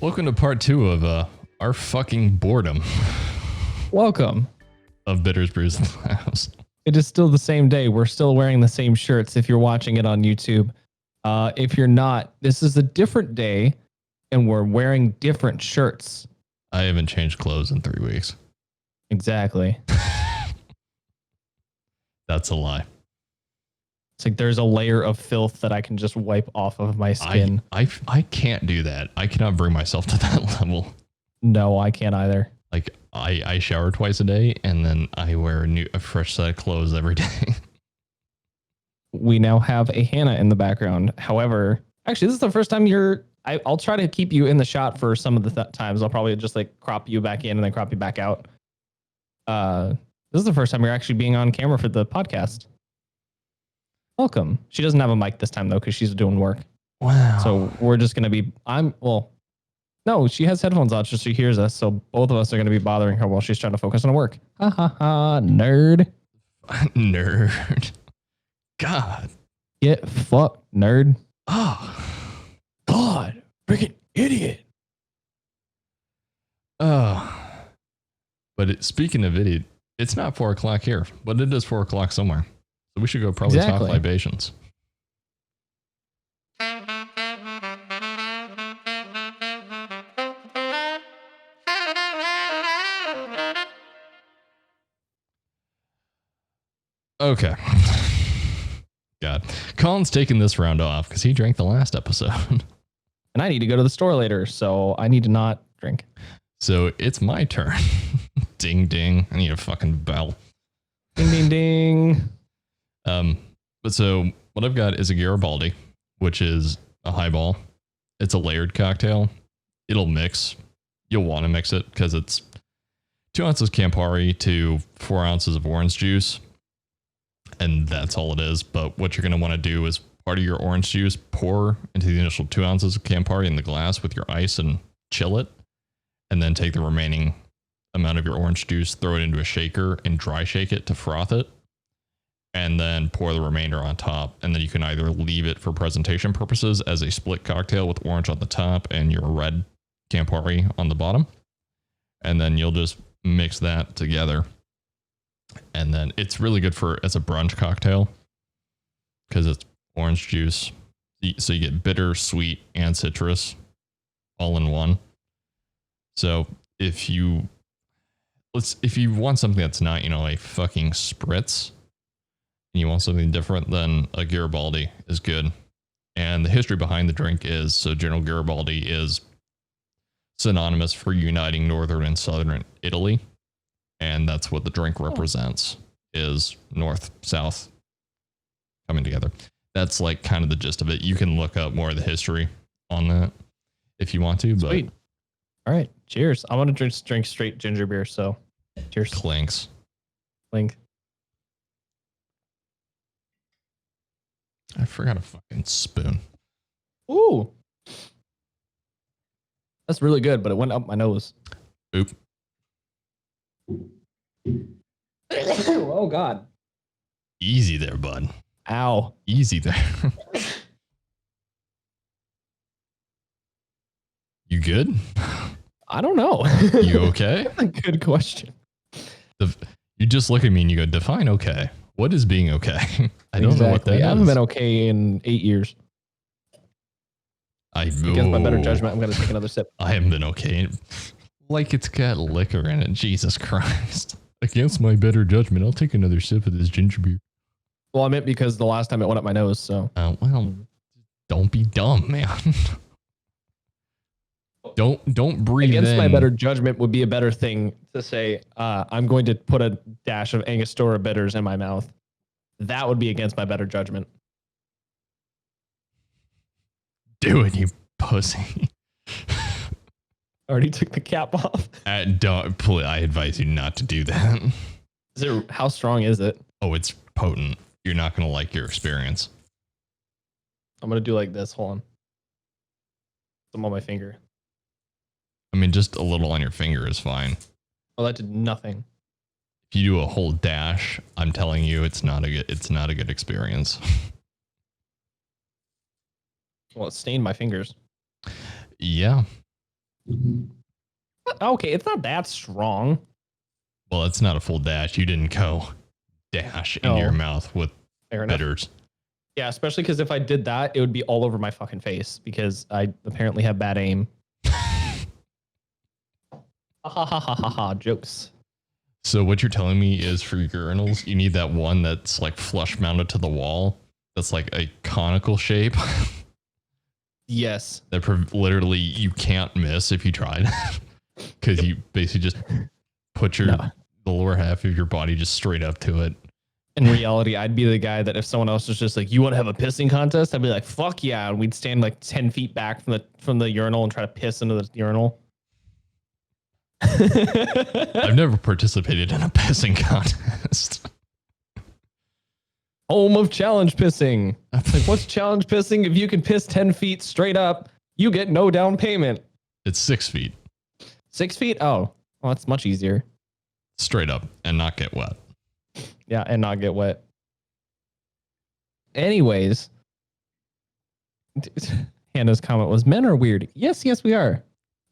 Welcome to part 2 of our fucking boredom Welcome. of Bitters, Brews, and Laughs. It is still the same day. We're still wearing the same shirts if you're watching it on YouTube. If you're not, this is a different day and we're wearing different shirts. I haven't changed clothes in 3 weeks. Exactly. That's a lie. It's like there's a layer of filth that I can just wipe off of my skin. I can't do that. I cannot bring myself to that level. No, I can't either. Like I shower twice a day and then I wear a fresh set of clothes every day. We now have a Hannah in the background. However, actually, this is the first time I'll try to keep you in the shot for some of the times. I'll probably just like crop you back in and then crop you back out. This is the first time you're actually being on camera for the podcast. Welcome. She doesn't have a mic this time though, because she's doing work. Wow. So we're just gonna be. No, she has headphones on, so she hears us. So both of us are gonna be bothering her while she's trying to focus on her work. Ha ha ha! Nerd. Nerd. God. Get fucked, nerd. Oh. God. Freaking idiot. Oh. But speaking of idiot, it's not 4 o'clock here, but it is 4 o'clock somewhere. So we should go probably talk libations. Okay. God. Colin's taking this round off because he drank the last episode. And I need to go to the store later, so I need to not drink. So it's my turn. Ding ding. I need a fucking bell. Ding ding ding. But so what I've got is a Garibaldi, which is a highball. It's a layered cocktail. It'll mix. You'll want to mix it because it's 2 ounces Campari to 4 ounces of orange juice. And that's all it is. But what you're going to want to do is part of your orange juice, pour into the initial 2 ounces of Campari in the glass with your ice and chill it. And then take the remaining amount of your orange juice, throw it into a shaker and dry shake it to froth it. And then pour the remainder on top. And then you can either leave it for presentation purposes as a split cocktail with orange on the top and your red Campari on the bottom. And then you'll just mix that together. And then it's really good as a brunch cocktail because it's orange juice. So you get bitter, sweet, and citrus all in one. So if you want something that's not, a fucking spritz, and you want something different, then a Garibaldi is good. And the history behind the drink is, so General Garibaldi is synonymous for uniting northern and southern Italy. And that's what the drink represents, is north, south coming together. That's like kind of the gist of it. You can look up more of the history on that if you want to. But sweet. All right. Cheers. I want to drink straight ginger beer. So cheers. Clinks. Clink. I forgot a fucking spoon. Ooh. That's really good, but it went up my nose. Oop. Oh, God. Easy there, bud. Ow. Easy there. You good? I don't know. You okay? That's a good question. You just look at me and you go, define okay. What is being okay? I don't know what that is. I haven't been okay in 8 years. Against my better judgment, I'm going to take another sip. I haven't been okay. Like it's got liquor in it. Jesus Christ. Against my better judgment, I'll take another sip of this ginger beer. Well, I meant because the last time it went up my nose, so. Well, don't be dumb, man. Don't breathe Against in. my better judgment would be a better thing to say, I'm going to put a dash of Angostura bitters in my mouth. That would be against my better judgment. Do it, you pussy. Already took the cap off. I advise you not to do that. How strong is it? Oh, it's potent. You're not going to like your experience. I'm going to do like this. Hold on. Some on my finger. I mean, just a little on your finger is fine. Oh, that did nothing. If you do a whole dash, I'm telling you, it's not a good experience. Well, it stained my fingers. Yeah. Okay, it's not that strong. Well, it's not a full dash. You didn't go dash into your mouth with bitters. Yeah, especially because if I did that, it would be all over my fucking face because I apparently have bad aim. Ha, jokes. So what you're telling me is for urinals, you need that one that's like flush mounted to the wall. That's like a conical shape. Yes. That literally you can't miss if you tried. Because you basically just put the lower half of your body just straight up to it. In reality, I'd be the guy that if someone else was just like, you want to have a pissing contest? I'd be like, fuck yeah. And we'd stand like 10 feet back from the urinal and try to piss into the urinal. I've never participated in a pissing contest. Home of challenge pissing. Like, what's challenge pissing? If you can piss 10 feet straight up, you get no down payment. It's 6 feet. 6 feet? Oh, well, that's much easier. Straight up and not get wet. Yeah, and not get wet. Anyways, Hannah's comment was, men are weird. Yes, we are.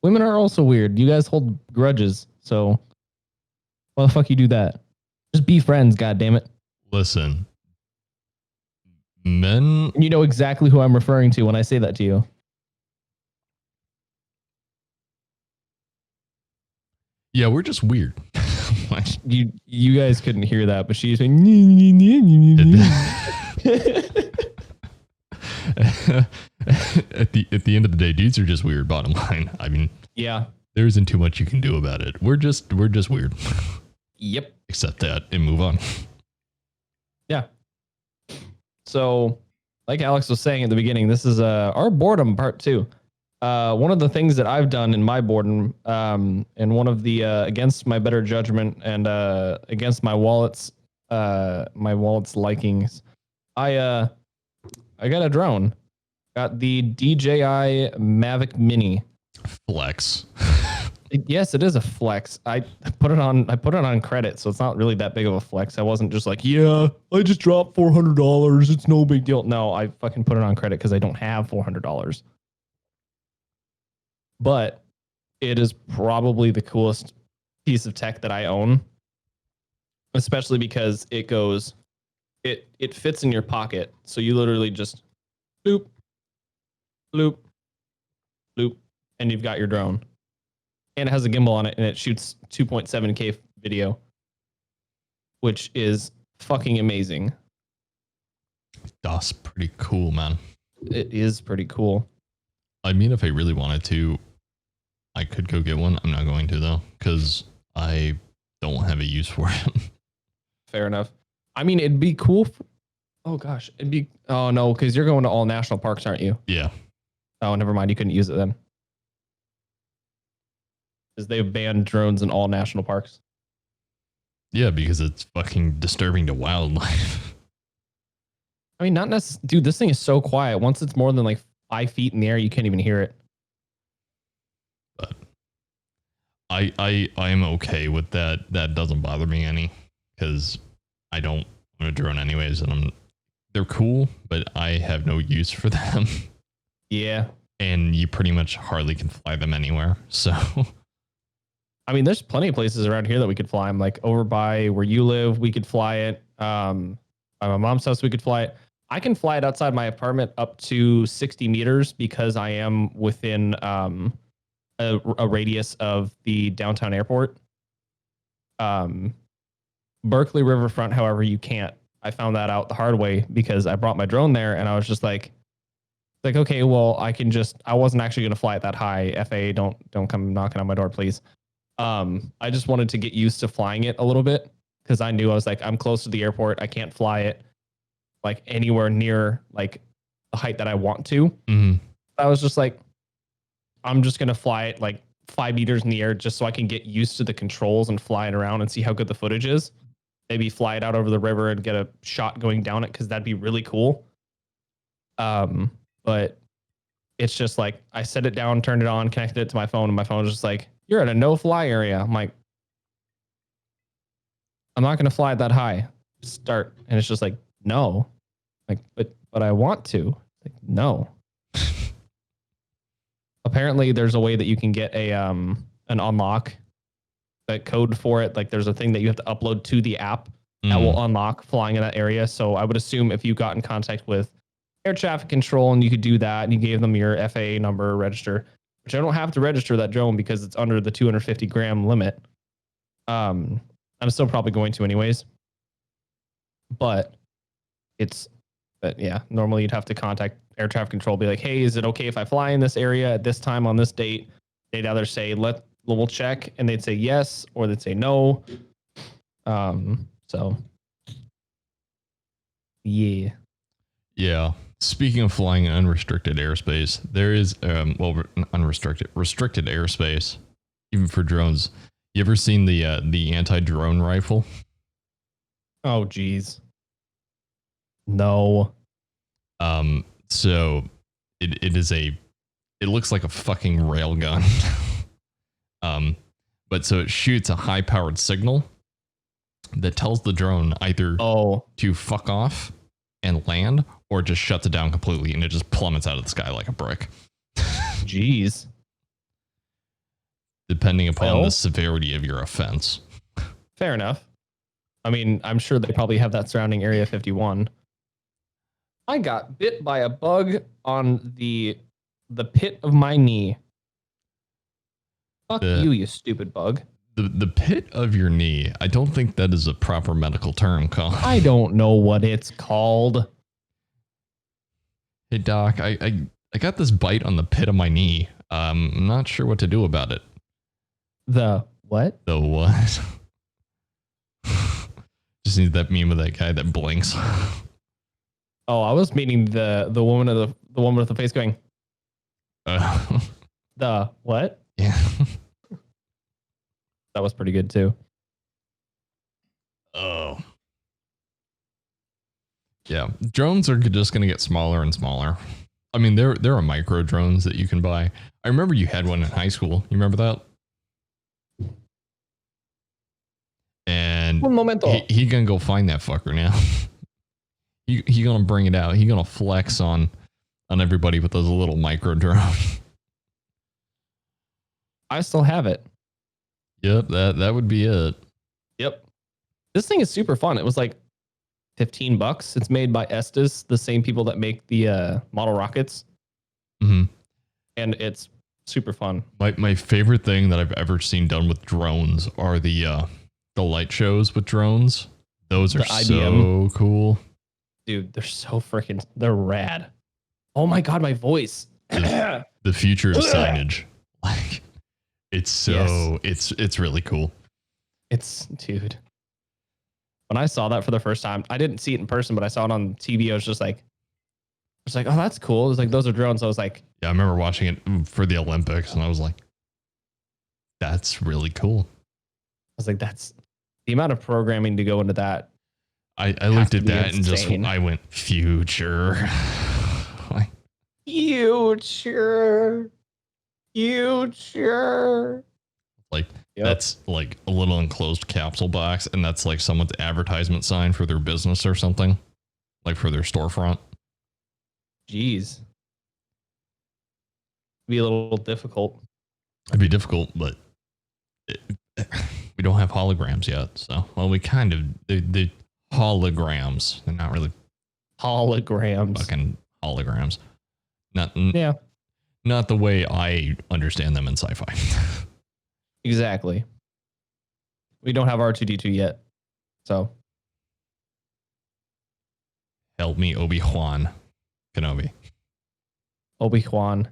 Women are also weird. You guys hold grudges, so why the fuck you do that? Just be friends, goddammit. Listen. Men... You know exactly who I'm referring to when I say that to you. Yeah, we're just weird. You guys couldn't hear that, but she's saying at the end of the day, dudes are just weird, bottom line. I mean, yeah, there isn't too much you can do about it. We're just weird. Yep. Accept that and move on. Yeah. So, like Alex was saying at the beginning, this is our boredom part 2. One of the things that I've done in my boredom, and one of the against my better judgment and against my wallet's likings, I got a drone. Got the DJI Mavic Mini. Flex. Yes, it is a flex. I put it on credit, so it's not really that big of a flex. I wasn't just like, yeah, I just dropped $400. It's no big deal. No, I fucking put it on credit because I don't have $400. But it is probably the coolest piece of tech that I own, especially because it fits in your pocket. So you literally just loop, loop, loop, and you've got your drone. And it has a gimbal on it, and it shoots 2.7K video, which is fucking amazing. That's pretty cool, man. It is pretty cool. I mean, if I really wanted to, I could go get one. I'm not going to, though, because I don't have a use for it. Fair enough. I mean, it'd be cool. Oh, no, because you're going to all national parks, aren't you? Yeah. Oh, never mind. You couldn't use it then. Because they've banned drones in all national parks. Yeah, because it's fucking disturbing to wildlife. I mean, not necessarily. Dude, this thing is so quiet. Once it's more than like 5 feet in the air, you can't even hear it. But I am okay with that. That doesn't bother me any, because I don't want a drone anyways, and they're cool, but I have no use for them. Yeah. And you pretty much hardly can fly them anywhere. So I mean, there's plenty of places around here that we could fly them. Like over by where you live, we could fly it. By my mom's house, we could fly it. I can fly it outside my apartment up to 60 meters because I am within a radius of the downtown airport. Berkeley Riverfront, however, you can't. I found that out the hard way because I brought my drone there and I was just like, okay, well, I wasn't actually going to fly it that high. FAA, don't come knocking on my door, please. I just wanted to get used to flying it a little bit because I knew I was like, I'm close to the airport. I can't fly it like anywhere near like the height that I want to. Mm-hmm. I was just like, I'm just going to fly it like 5 meters in the air just so I can get used to the controls and fly it around and see how good the footage is. Maybe fly it out over the river and get a shot going down it because that'd be really cool. But it's just like I set it down, turned it on, connected it to my phone, and my phone was just like, you're in a no-fly area. I'm like, I'm not going to fly it that high. Start. And it's just like, no. Like, but I want to. Like, no. apparently there's a way that you can get an unlock, a code for it. Like there's a thing that you have to upload to the app that will unlock flying in that area. So I would assume if you got in contact with air traffic control and you could do that and you gave them your FAA number, register, which I don't have to register that drone because it's under the 250 gram limit. I'm still probably going to anyways, but normally you'd have to contact air traffic control, be like, hey, is it okay if I fly in this area at this time on this date? They'd either say, we'll check, and they'd say yes, or they'd say no. So yeah. Yeah. Speaking of flying in unrestricted airspace, there is restricted airspace, even for drones. You ever seen the anti-drone rifle? Oh geez. No. So it looks like a fucking railgun. But so it shoots a high powered signal that tells the drone either to fuck off and land or just shuts it down completely and it just plummets out of the sky like a brick. Jeez. Depending upon the severity of your offense. Fair enough. I mean, I'm sure they probably have that surrounding Area 51. I got bit by a bug on the pit of my knee. Fuck you stupid bug. The pit of your knee. I don't think that is a proper medical term, Colin. I don't know what it's called. Hey doc, I got this bite on the pit of my knee. I'm not sure what to do about it. The what? The what? Just need that meme of that guy that blinks. Oh, I was meaning the woman with the face going. The what? Yeah. That was pretty good too. Oh. Yeah, drones are just going to get smaller and smaller. I mean, there are micro drones that you can buy. I remember you had one in high school. You remember that? And he gonna go find that fucker now. he gonna bring it out. He gonna flex on everybody with those little micro drones. I still have it. Yep, that would be it. Yep. This thing is super fun. It was like $15. It's made by Estes, the same people that make the model rockets. Mm-hmm. And it's super fun. My favorite thing that I've ever seen done with drones are the light shows with drones. Those are so cool. Dude, they're rad. Oh my God, my voice. The future of signage. Like, it's really cool. Dude. When I saw that for the first time, I didn't see it in person, but I saw it on TV. I was just like, oh, that's cool. It was like, those are drones. I was like, yeah, I remember watching it for the Olympics and I was like, that's really cool. I was like, that's the amount of programming to go into that. I looked at that insane. And I went, future. Like, future. Like, that's like a little enclosed capsule box, and that's like someone's advertisement sign for their business or something, like for their storefront. Jeez. Be a little difficult. It'd be difficult, but we don't have holograms yet. So, well, we kind of, the holograms, they're not really holograms. Fucking holograms. Not the way I understand them in sci-fi. Exactly. We don't have R2-D2 yet. So. Help me, Obi-Wan Kenobi. Obi-Wan.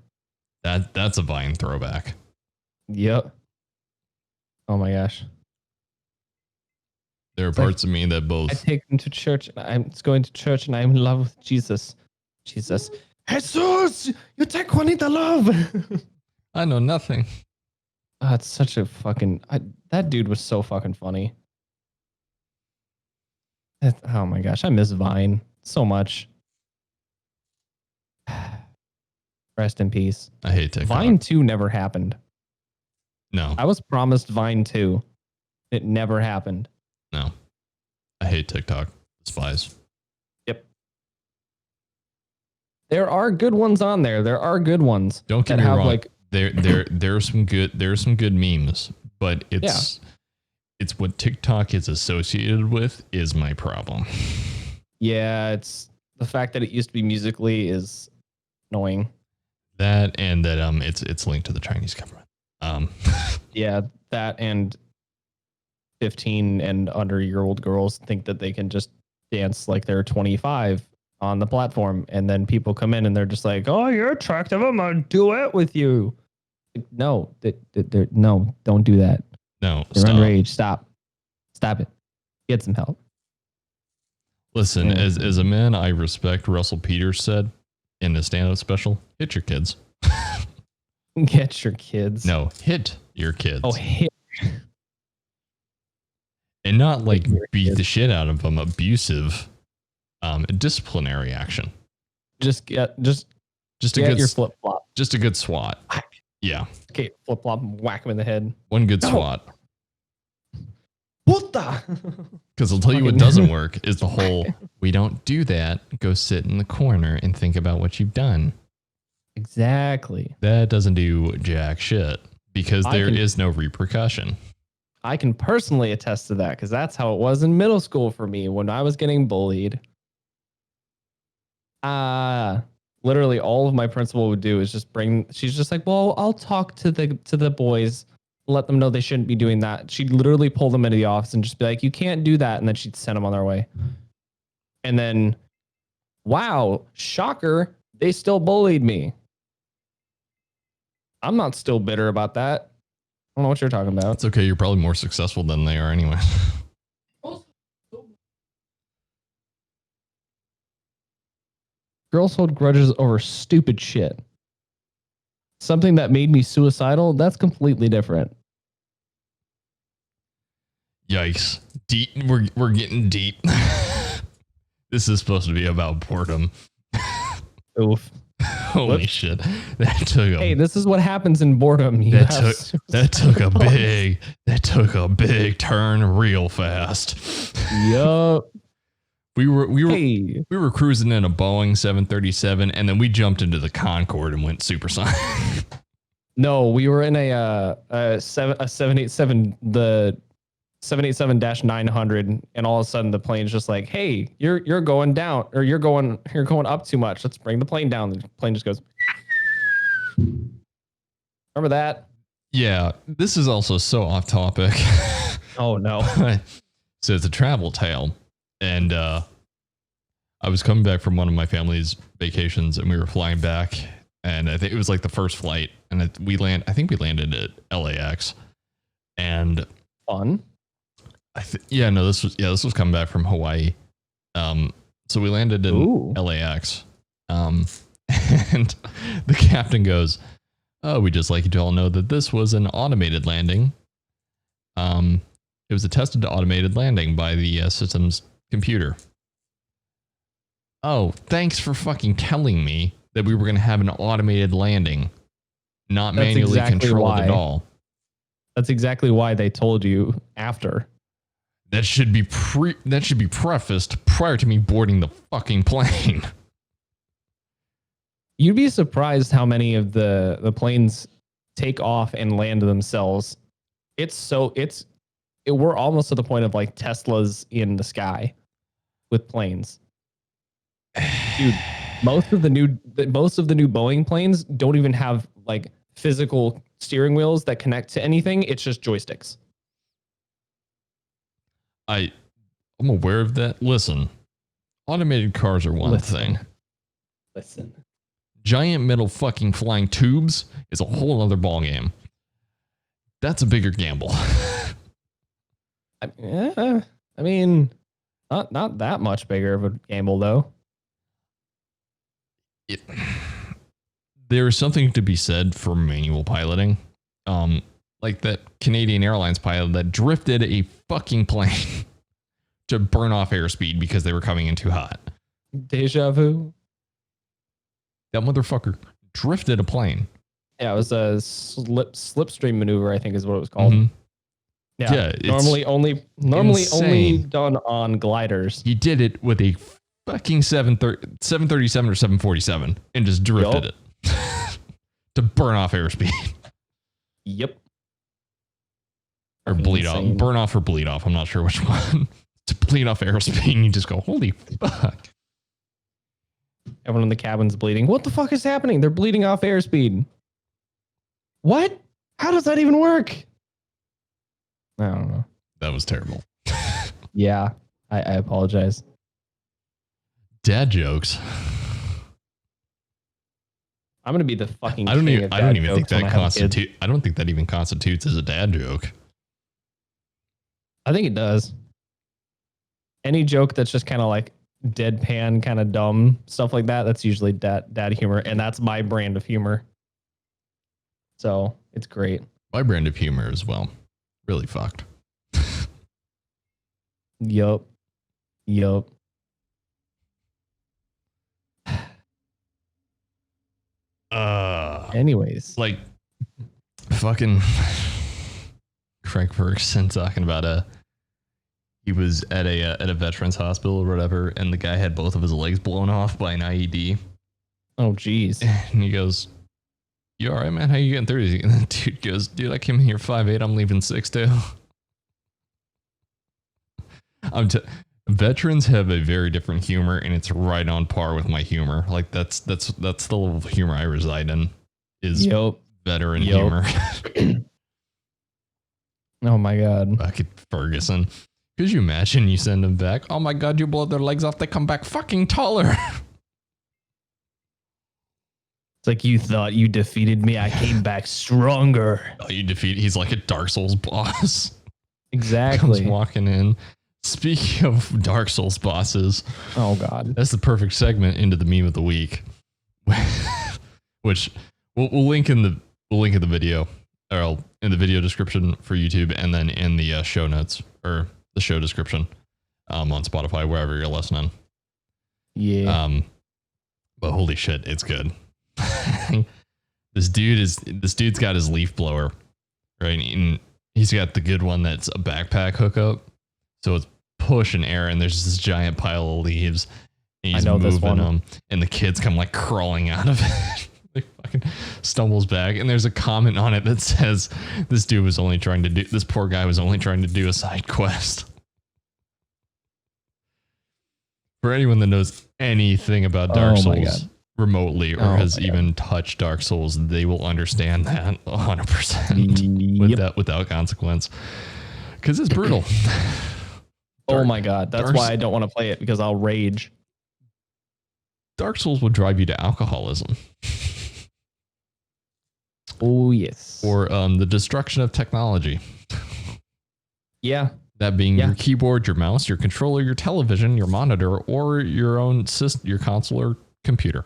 That's a Vine throwback. Yep. Oh my gosh. There are parts of me that both. I take him to church. I'm going to church and I'm in love with Jesus. Jesus. Jesus! You take Juanita love! I know nothing. Oh, it's such a fucking... that dude was so fucking funny. Oh my gosh, I miss Vine so much. Rest in peace. I hate TikTok. Vine 2 never happened. No. I was promised Vine 2. It never happened. No. I hate TikTok. Despise. Yep. There are good ones on there. There are good ones. Don't get me wrong. Like, There's some good memes, but it's what TikTok is associated with is my problem. Yeah, it's the fact that it used to be Musically is annoying. That and that it's linked to the Chinese government. Yeah, that and 15 and under-year-old girls think that they can just dance like they're 25 on the platform, and then people come in and they're just like, "Oh, you're attractive. I'm gonna duet with you." Like, no, no, don't do that. No, you're underage. Stop it. Get some help. Listen, as a man, I respect Russell Peters said in the stand-up special, hit your kids. Get your kids. No, hit your kids. Oh, hit. And not like beat the shit out of them. Abusive, disciplinary action. Just get a good your flip flop. Just a good swat. Yeah. Okay, flip flop, whack him in the head. One good swat. What the? Because I'll tell you what doesn't work is the whole, we don't do that. Go sit in the corner and think about what you've done. Exactly. That doesn't do jack shit because there is no repercussion. I can personally attest to that because that's how it was in middle school for me when I was getting bullied. Literally all of my principal would do is just she's just like, well, I'll talk to the boys, let them know they shouldn't be doing that. She'd literally pull them into the office and just be like, you can't do that. And then she'd send them on their way. And then, wow, shocker, they still bullied me. I'm not still bitter about that. I don't know what you're talking about. It's okay. You're probably more successful than they are anyway. Girls hold grudges over stupid shit. Something that made me suicidal, that's completely different. Yikes. Deep. We're getting deep. This is supposed to be about boredom. Oof. Holy shit. That took Hey, this is what happens in boredom. That took a big turn real fast. Yup. We were cruising in a Boeing 737 and then we jumped into the Concorde and went supersonic. No, we were in a 787, the 787-900, and all of a sudden the plane's just like, "Hey, you're going down, or you're going up too much. Let's bring the plane down." The plane just goes. Remember that? Yeah, this is also so off topic. Oh no. So it's a travel tale, and I was coming back from one of my family's vacations, and we were flying back, and I think it was like the first flight, and I think we landed at LAX, and fun. This was coming back from Hawaii. So we landed in LAX. And the captain goes, "Oh, we'd just like you to all know that this was an automated landing. It was attested to automated landing by the system's computer." Oh, thanks for fucking telling me that we were going to have an automated landing, not manually controlled at all. That's exactly why they told you after. That should be prefaced prior to me boarding the fucking plane. You'd be surprised how many of the planes take off and land themselves. We're almost to the point of like Teslas in the sky with planes. Dude, most of the new Boeing planes don't even have like physical steering wheels that connect to anything. It's just joysticks. I'm aware of that. Listen, automated cars are one thing. Listen. Giant metal fucking flying tubes is a whole other ballgame. That's a bigger gamble. I mean, not that much bigger of a gamble though. There is something to be said for manual piloting. Like that Canadian Airlines pilot that drifted a fucking plane to burn off airspeed because they were coming in too hot. Deja vu. That motherfucker drifted a plane. Yeah, it was a slipstream maneuver, I think is what it was called. Mm-hmm. Yeah, normally only done on gliders. He did it with a fucking 737 or 747 and just drifted it. to burn off airspeed. Yep. Or Fucking bleed insane. off. Burn off or bleed off. I'm not sure which one. To bleed off airspeed, and you just go, holy fuck. Everyone in the cabin's bleeding. What the fuck is happening? They're bleeding off airspeed. What? How does that even work? I don't know. That was terrible. Yeah, I apologize. Dad jokes. I'm gonna be the fucking. I don't king even. of I don't dad even think jokes when that I have kids. constitute. I don't think that even constitutes as a dad joke. I think it does. Any joke that's just kind of like deadpan, kind of dumb stuff like that. That's usually dad humor, and that's my brand of humor. So it's great. My brand of humor as well. Really fucked. Yup. Anyways, Like fucking Craig Ferguson talking about he was at a veterans hospital or whatever, and the guy had both of his legs blown off by an IED. oh geez. And he goes, "You all right, man? How you getting through this?" And the dude goes, "Dude, I came in here 5'8". I'm leaving 6'2". Veterans have a very different humor, and it's right on par with my humor. Like that's the level of humor I reside in. Is veteran humor. Oh my god. Fucking Ferguson. Could you imagine you send them back? Oh my god, you blow their legs off, they come back fucking taller. It's like you thought you defeated me. I came back stronger. Oh, he's like a Dark Souls boss. Exactly. Comes walking in. Speaking of Dark Souls bosses, Oh god. that's the perfect segment into the meme of the week. Which we'll link in the video, or in the video description for YouTube, and then in the show notes, or the show description on Spotify, wherever you're listening. Yeah. But holy shit, it's good. This dude's got his leaf blower, right? And he's got the good one that's a backpack hookup. So it's pushing air, and there's this giant pile of leaves. And he's moving them, and the kids come like crawling out of it. They fucking stumbles back, and there's a comment on it that says, this poor guy was only trying to do a side quest. For anyone that knows anything about Dark Souls remotely, or has even touched Dark Souls, they will understand that 100% without consequence, because it's brutal. Oh my god, that's why I don't want to play it, because I'll rage. Dark Souls will drive you to alcoholism. Oh yes. Or the destruction of technology. Yeah. That being your keyboard, your mouse, your controller, your television, your monitor, or your own system, your console or computer.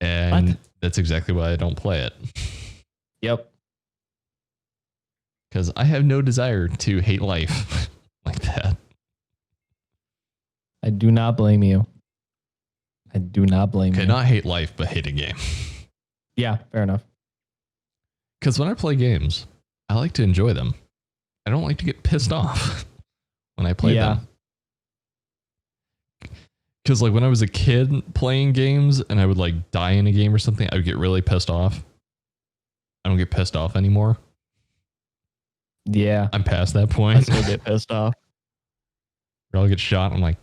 And that's exactly why I don't play it. Yep. Because I have no desire to hate life like that. I do not blame you. I do not blame you. Not hate life, but hate a game. Yeah, fair enough. Because when I play games, I like to enjoy them. I don't like to get pissed off when I play them. Because like when I was a kid playing games and I would like die in a game or something, I would get really pissed off. I don't get pissed off anymore. Yeah. I'm past that point. I still get pissed off. Or I'll get shot. I'm like,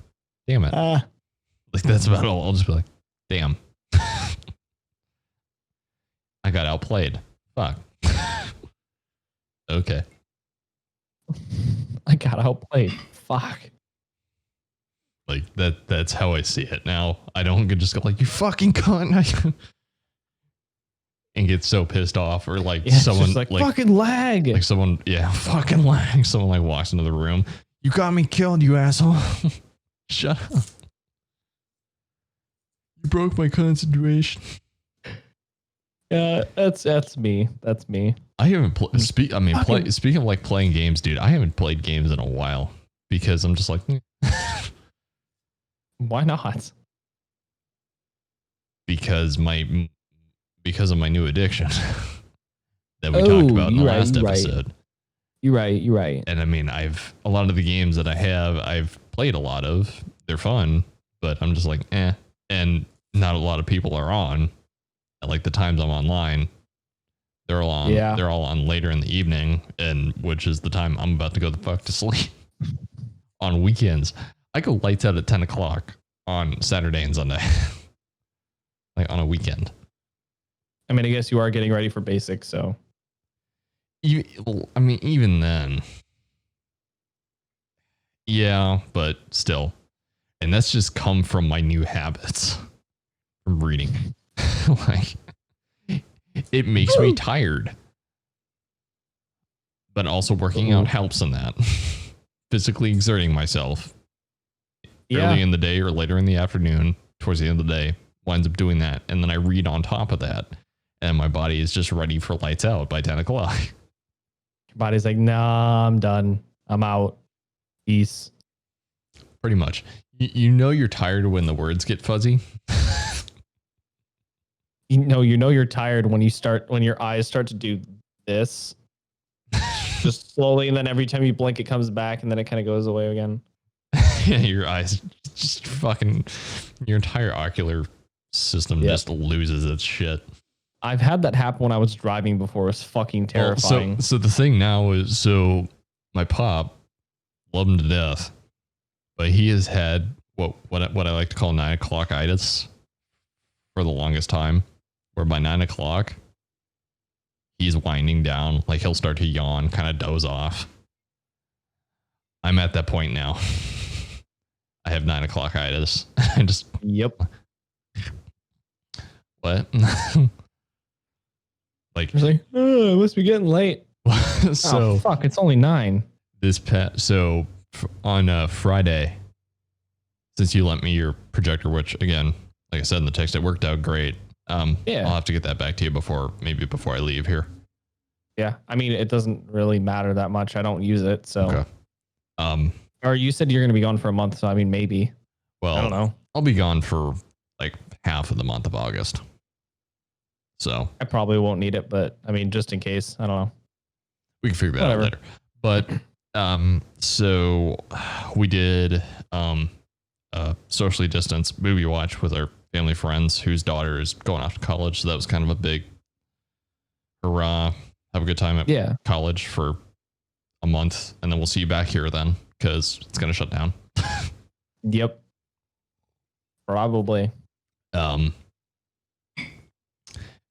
damn it. Like that's about all. I'll just be like, damn. I got outplayed. Fuck. Okay. I got outplayed. Fuck. Like that's how I see it now. I don't just go like, you fucking cunt. And get so pissed off, or like someone like fucking lag. Like someone, fucking lag. Someone like walks into the room. You got me killed, you asshole. Shut up. You broke my concentration. Yeah, that's me. That's me. I haven't speaking of like playing games, dude, I haven't played games in a while because I'm just like why not? Because of my new addiction that we talked about in the last episode. You're right. And I mean, a lot of the games that I've played a lot of, they're fun, but I'm just like, and not a lot of people are on at like the times I'm online. They're all on. Yeah. They're all on later in the evening, and which is the time I'm about to go the fuck to sleep. On weekends, I go lights out at 10 o'clock on Saturday and Sunday, like on a weekend. I mean, I guess you are getting ready for basics, so. I mean, even then, yeah, but still, and that's just come from my new habits from reading. Like, it makes me tired, but also working out helps in that. Physically exerting myself early in the day or later in the afternoon, towards the end of the day, winds up doing that, and then I read on top of that, and my body is just ready for lights out by 10 o'clock. Your body's like, nah, I'm done. I'm out. Peace. Pretty much. You know you're tired when the words get fuzzy. You know you're tired when your eyes start to do this. Just slowly, and then every time you blink, it comes back, and then it kind of goes away again. Yeah, your eyes just fucking, your entire ocular system just loses its shit. I've had that happen when I was driving before. It was fucking terrifying. Well, so the thing now is, so my pop, love him to death, but he has had what I like to call 9 o'clock itis for the longest time, where by 9 o'clock, he's winding down, like he'll start to yawn, kind of doze off. I'm at that point now. I have 9 o'clock itis. I just Yep. What? Like, It's like, oh, it must be getting late. so oh, fuck, it's only 9. On Friday, since you lent me your projector, which again, like I said in the text, it worked out great. I'll have to get that back to you before I leave here. Yeah, I mean, it doesn't really matter that much. I don't use it, so. Okay. Or you said you're going to be gone for a month, so I mean, maybe. Well, I don't know. I'll be gone for like half of the month of August. So I probably won't need it, but I mean, just in case, I don't know. We can figure that out later. But so we did socially distanced movie watch with our family friends whose daughter is going off to college. So that was kind of a big hurrah. Have a good time at college for a month, and then we'll see you back here then, because it's going to shut down. Yep. Probably.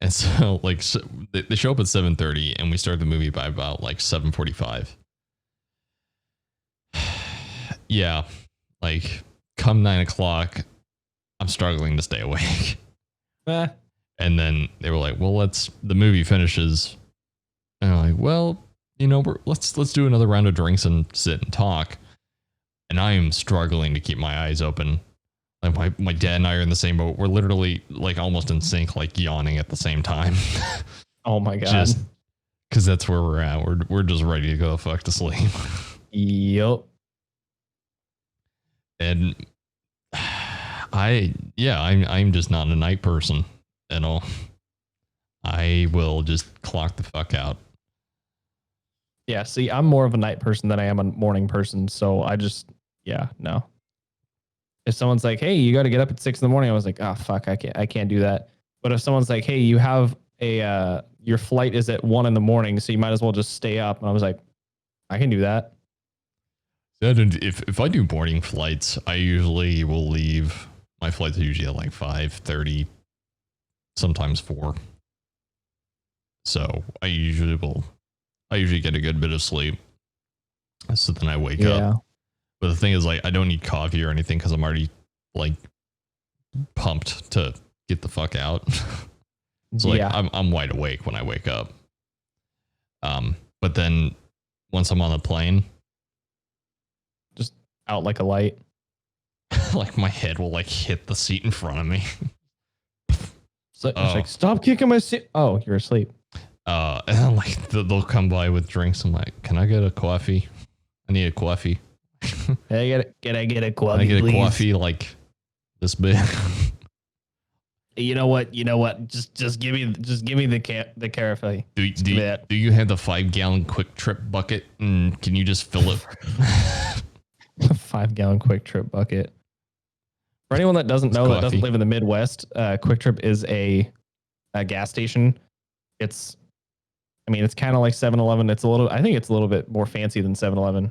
And so like they show up at 7:30 and we start the movie by about like 7:45. Yeah. Like come 9 o'clock, I'm struggling to stay awake. And then they were like, well, the movie finishes. And I'm like, well, you know, let's do another round of drinks and sit and talk. And I am struggling to keep my eyes open. Like my dad and I are in the same boat. We're literally like almost in sync, like yawning at the same time. Oh my God. Just because that's where we're at. We're just ready to go the fuck to sleep. Yep. And I'm just not a night person at all. I will just clock the fuck out. Yeah, see, I'm more of a night person than I am a morning person. So I just, no. If someone's like, hey, you got to get up at 6 a.m, I was like, oh, fuck, I can't do that. But if someone's like, hey, you have your flight is at 1 a.m, so you might as well just stay up. And I was like, I can do that. If I do morning flights, I usually will leave. My flights are usually at like 5:30, sometimes 4. So I usually get a good bit of sleep. So then I wake up. But the thing is, like, I don't need coffee or anything because I'm already like pumped to get the fuck out. So like I'm wide awake when I wake up. But then once I'm on the plane, just out like a light. Like my head will like hit the seat in front of me. So it's like, stop kicking my seat. Oh, you're asleep. And then like they'll come by with drinks. I'm like, can I get a coffee? I need a coffee. Can I get a coffee? Can I get please? a coffee like this big? You know what? Just give me the carafe. Do you have the 5-gallon Quick Trip bucket? And can you just fill it? 5-gallon Quick Trip bucket. For anyone that doesn't know, that doesn't coffee. live in the Midwest, Quick Trip is a gas station. It's kind of like 7-Eleven. I think it's a little bit more fancy than 7-Eleven.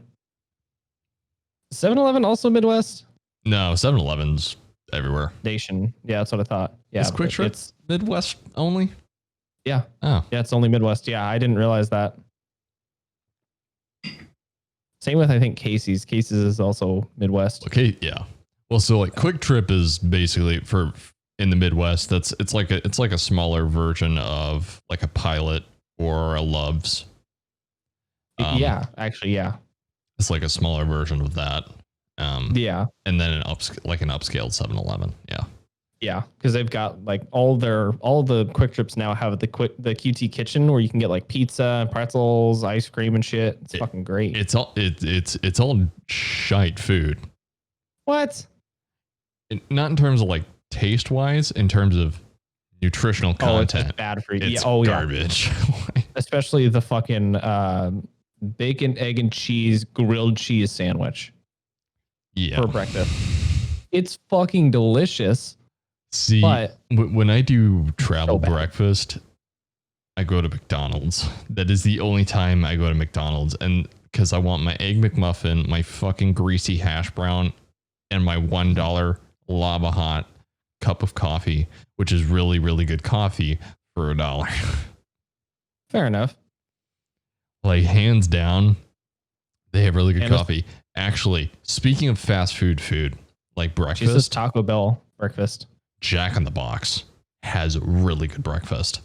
7-Eleven also Midwest? No, 7-Eleven's everywhere. Nation. Yeah, that's what I thought. Yeah. Is Quick Trip It's Midwest only? yeah. Oh. Yeah, it's only Midwest. Yeah, I didn't realize that. Same with I think Casey's. Casey's is also Midwest. Okay, yeah. Well, so like Quick Trip is basically for in the Midwest. It's like a smaller version of like a Pilot or a Love's. Yeah, actually, yeah. It's like a smaller version of that. Yeah. And then an upscaled 7-Eleven. Yeah. Yeah, because they've got like all the Quick Trips now have the QT kitchen where you can get like pizza and pretzels, ice cream and shit. It's fucking great. It's all shite food. What? Not in terms of like taste wise, in terms of nutritional content. It's bad for you. It's garbage. Yeah. Especially the fucking bacon, egg, and cheese grilled cheese sandwich. Yeah. For breakfast. It's fucking delicious. See, but when I do travel so breakfast, I go to McDonald's. That is the only time I go to McDonald's. And because I want my Egg McMuffin, my fucking greasy hash brown, and my $1 lava hot cup of coffee, which is really, really good coffee for $1. Fair enough. Like, hands down, they have really good coffee. Actually, speaking of fast food, like breakfast. Jesus, Taco Bell breakfast. Jack in the Box has really good breakfast.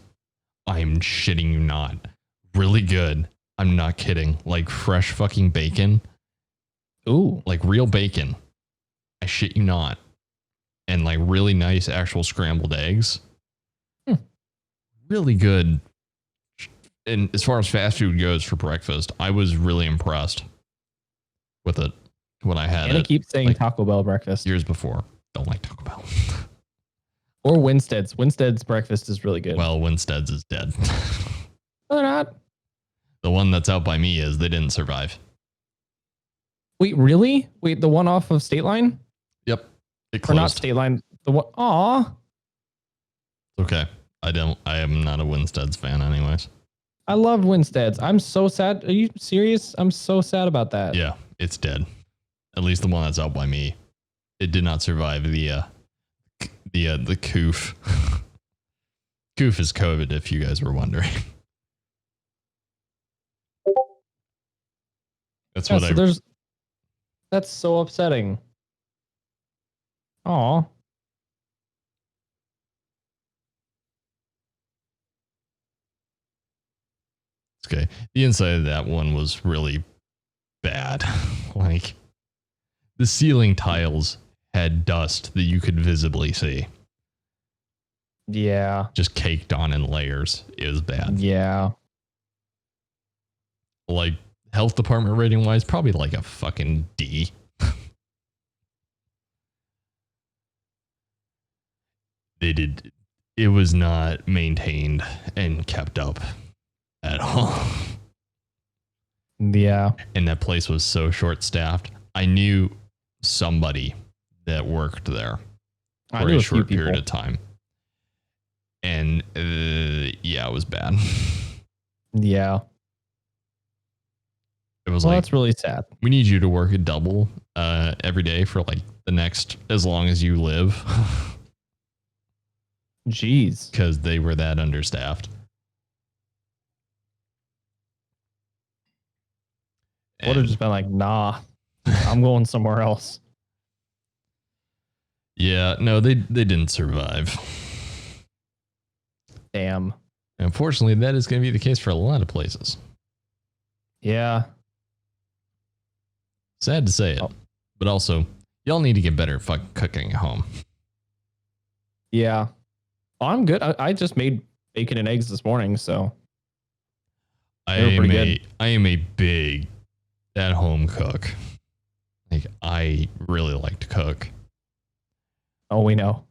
I'm shitting you not. Really good. I'm not kidding. Like fresh fucking bacon. Ooh. Like real bacon. I shit you not. And like really nice actual scrambled eggs. Really good. And as far as fast food goes for breakfast, I was really impressed with it when I had it. And I keep saying like, Taco Bell breakfast. Years before. Don't like Taco Bell. Or Winsteads. Winsteads breakfast is really good. Well, Winsteads is dead. No, they're not. The one that's out by me is they didn't survive. Wait, really? Wait, the one off of State Line? Yep. It Or closed. not State Line. The one. Aw. Okay. I am not a Winsteads fan anyways. I loved Winsteads. I'm so sad. Are you serious? I'm so sad about that. Yeah, it's dead. At least the one that's out by me. It did not survive the coof. Coof is COVID, if you guys were wondering. That's what That's so upsetting. Aw. Okay. The inside of that one was really bad. Like the ceiling tiles had dust that you could visibly see. Yeah. Just caked on in layers. It was bad. Yeah. Like health department rating wise, probably like a fucking D. It was not maintained and kept up at all. Yeah. And that place was so short staffed. I knew somebody that worked there for a short period of time. And yeah, it was bad. Yeah. It was that's really sad. We need you to work a double every day for like the next, as long as you live. Jeez. Because they were that understaffed. Would have just been like, nah, I'm going somewhere else. Yeah, no, they didn't survive. Damn. Unfortunately, that is going to be the case for a lot of places. Yeah. Sad to say it, but also, y'all need to get better at fucking cooking at home. Yeah. I'm good. I just made bacon and eggs this morning, so I am a big at-home cook. Like, I really like to cook. Oh, we know.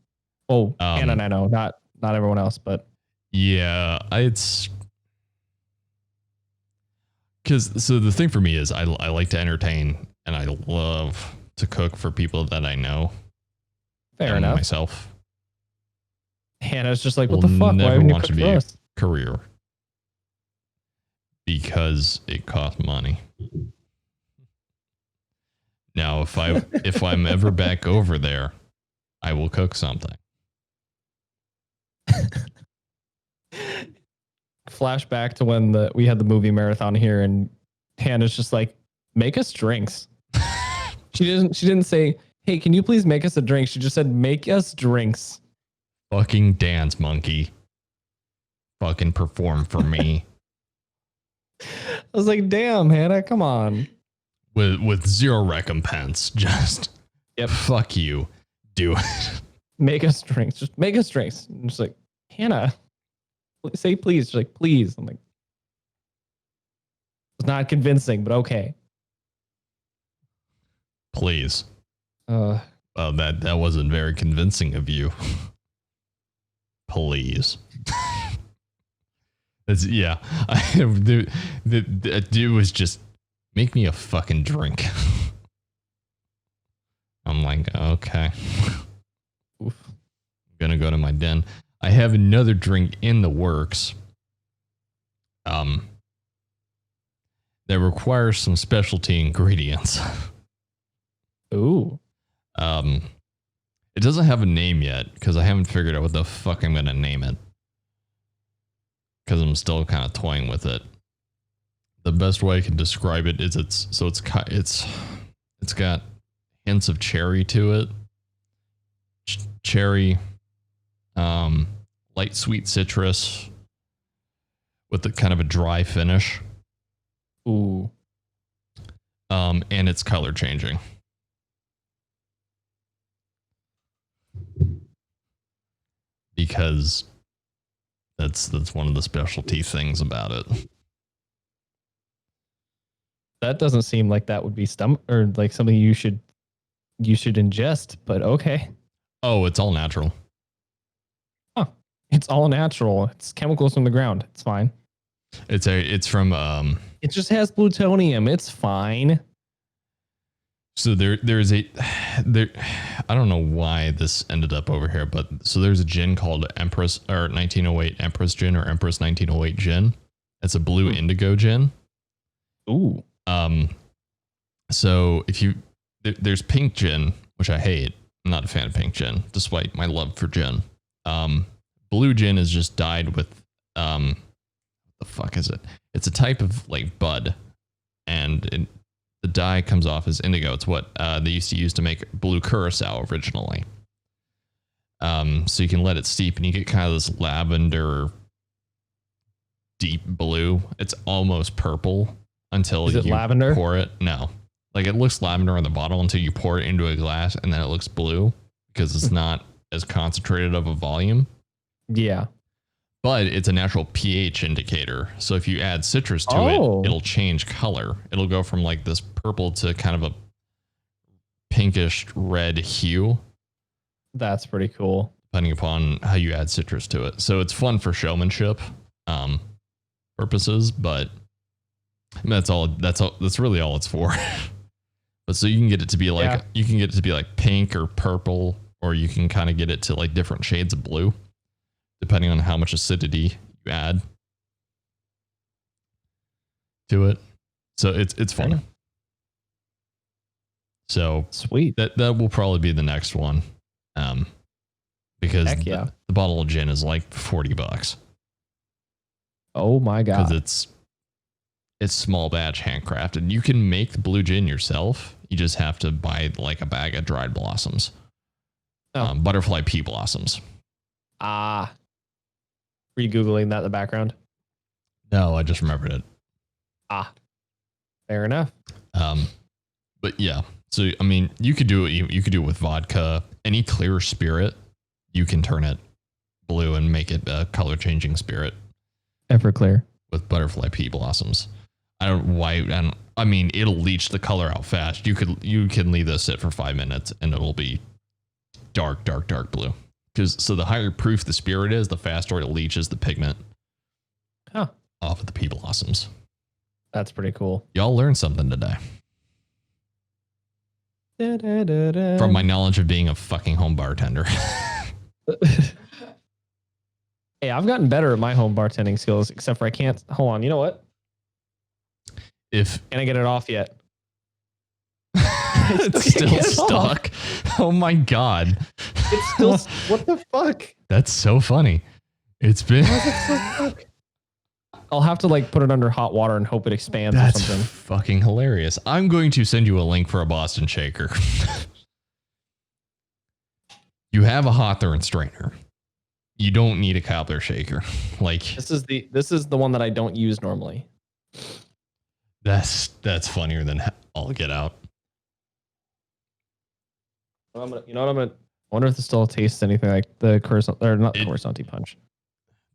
Oh, Hannah and I know. Not everyone else, but yeah, it's because so the thing for me is I like to entertain and I love to cook for people that I know. Fair enough. Myself. Hannah's just like, what the fuck? Why would you cook for us? Career. Because it costs money. Now, if I'm ever back over there, I will cook something. Flashback to when we had the movie marathon here, and Hannah's just like, make us drinks. She didn't say, hey, can you please make us a drink? She just said, make us drinks. Fucking dance, monkey. Fucking perform for me. I was like, damn, Hannah, come on. With zero recompense. Just fuck you. Do it. Make us drinks. Just make us drinks. I'm just like, Hannah, say please. She's like, please. I'm like, it's not convincing, but okay. Please. Well, that wasn't very convincing of you. Please. The dude was just make me a fucking drink. I'm like, okay. Oof. I'm gonna go to my den. I have another drink in the works. That requires some specialty ingredients. Ooh. It doesn't have a name yet because I haven't figured out what the fuck I'm gonna name it. Because I'm still kind of toying with it. The best way I can describe it is it's got hints of cherry to it. Cherry, light sweet citrus with a kind of a dry finish. Ooh. And it's color changing. Because that's one of the specialty things about it. That doesn't seem like that would be or like something you should ingest, but okay. Oh, it's all natural. Huh. It's all natural. It's chemicals from the ground. It's fine. It's from it just has plutonium. It's fine. So there's I don't know why this ended up over here, but so there's a gin called Empress or 1908 Empress Gin or Empress 1908 Gin. It's a blue indigo gin. Ooh. So there's pink gin, which I hate. I'm not a fan of pink gin, despite my love for gin. Blue gin is just dyed with what the fuck is it? It's a type of like bud, and the dye comes off as indigo. It's what they used to use to make blue curacao originally. So you can let it steep and you get kind of this lavender deep blue. It's almost purple until you lavender? Pour it. No, like it looks lavender on the bottle until you pour it into a glass and then it looks blue because it's not as concentrated of a volume. Yeah. But it's a natural pH indicator. So if you add citrus to it, it'll change color. It'll go from like this purple to kind of a pinkish red hue. That's pretty cool. Depending upon how you add citrus to it. So it's fun for showmanship purposes, but that's really all it's for. But so you can get it to be like pink or purple, or you can kind of get it to like different shades of blue, depending on how much acidity you add to it. So it's fun. Yeah. So sweet. That will probably be the next one. Because the bottle of gin is like $40. Oh my God. Because it's small batch handcrafted. You can make the blue gin yourself. You just have to buy like a bag of dried blossoms. Butterfly pea blossoms. Ah. Were you Googling that in the background? No, I just remembered it. Ah. Fair enough. But yeah. So I mean, you could do it. You could do it with vodka. Any clear spirit, you can turn it blue and make it a color changing spirit. Everclear. With butterfly pea blossoms. I mean, it'll leach the color out fast. You can leave this sit for 5 minutes and it'll be dark blue. So the higher proof the spirit is, the faster it leaches the pigment off of the pea blossoms. That's pretty cool. Y'all learned something today. From my knowledge of being a fucking home bartender. Hey, I've gotten better at my home bartending skills, except for I can't. Hold on. You know what? If Can I get it off yet? it's still stuck. Oh my god. It's still. What the fuck? That's so funny. It's been. Why is it so stuck? I'll have to like put it under hot water and hope it expands That's or something. fucking hilarious. I'm going to send you a link for a Boston shaker. You have a Hawthorne strainer. You don't need a cobbler shaker. Like this is the one that I don't use normally. That's funnier than all get out. You know what I'm gonna. I wonder if this still tastes anything like the Coruscant or not the Coruscant punch.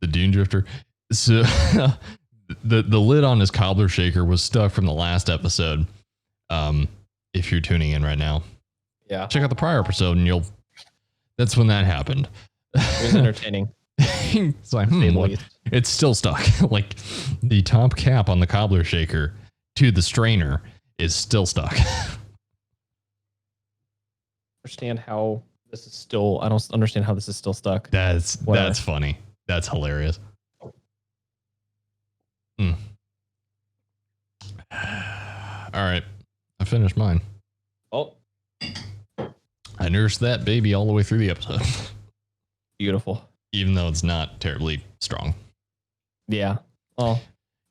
The Dune Drifter. So the lid on his cobbler shaker was stuck from the last episode. If you're tuning in right now, yeah, check out the prior episode and that's when that happened. It was entertaining. It's like, it's still stuck. Like the top cap on the cobbler shaker to the strainer is still stuck. Understand how this is still. I don't understand how this is still stuck. That's funny. That's hilarious. All right, I finished mine. Oh, I nursed that baby all the way through the episode. Beautiful. Even though it's not terribly strong. Yeah. Oh,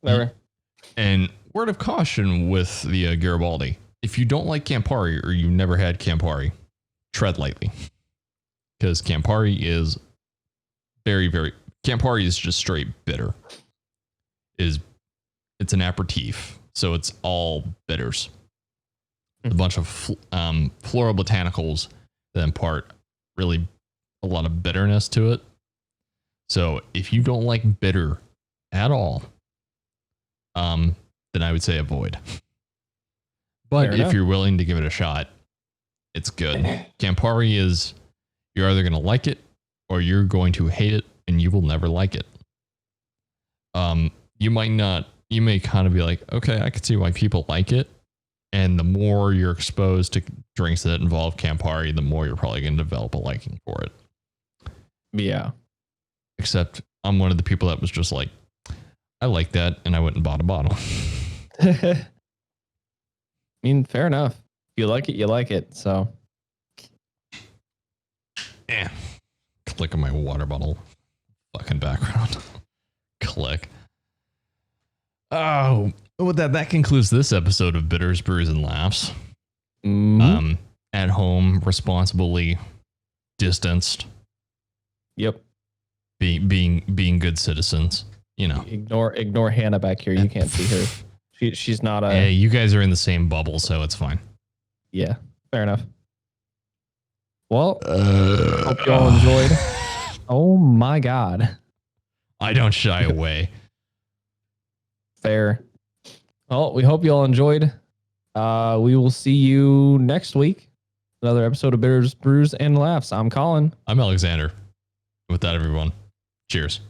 whatever. And word of caution with the Garibaldi. If you don't like Campari or you've never had Campari, tread lightly. Because Campari is Campari is just straight bitter. It's an aperitif. So it's all bitters. A bunch of floral botanicals that impart really a lot of bitterness to it. So if you don't like bitter at all, then I would say avoid. But if you're willing to give it a shot, it's good. Campari is, you're either going to like it or you're going to hate it and you will never like it. You may kind of be like, okay, I can see why people like it. And the more you're exposed to drinks that involve Campari, the more you're probably going to develop a liking for it. Yeah. Except I'm one of the people that was just like, I like that. And I went and bought a bottle. I mean, fair enough. If you like it, you like it. So. Yeah. Click on my water bottle fucking background. Click. Oh, with that concludes this episode of Bitters, Brews, and Laughs. Mm-hmm. At home, responsibly distanced. Yep. Being good citizens. You know. Ignore Hannah back here. You can't see her. She's not a. Hey, you guys are in the same bubble, so it's fine. Yeah, fair enough. Well, hope you all enjoyed. Oh my God. I don't shy away. Fair. Well, we hope you all enjoyed. We will see you next week. Another episode of Bitters, Brews, and Laughs. I'm Colin. I'm Alexander. With that, everyone, cheers.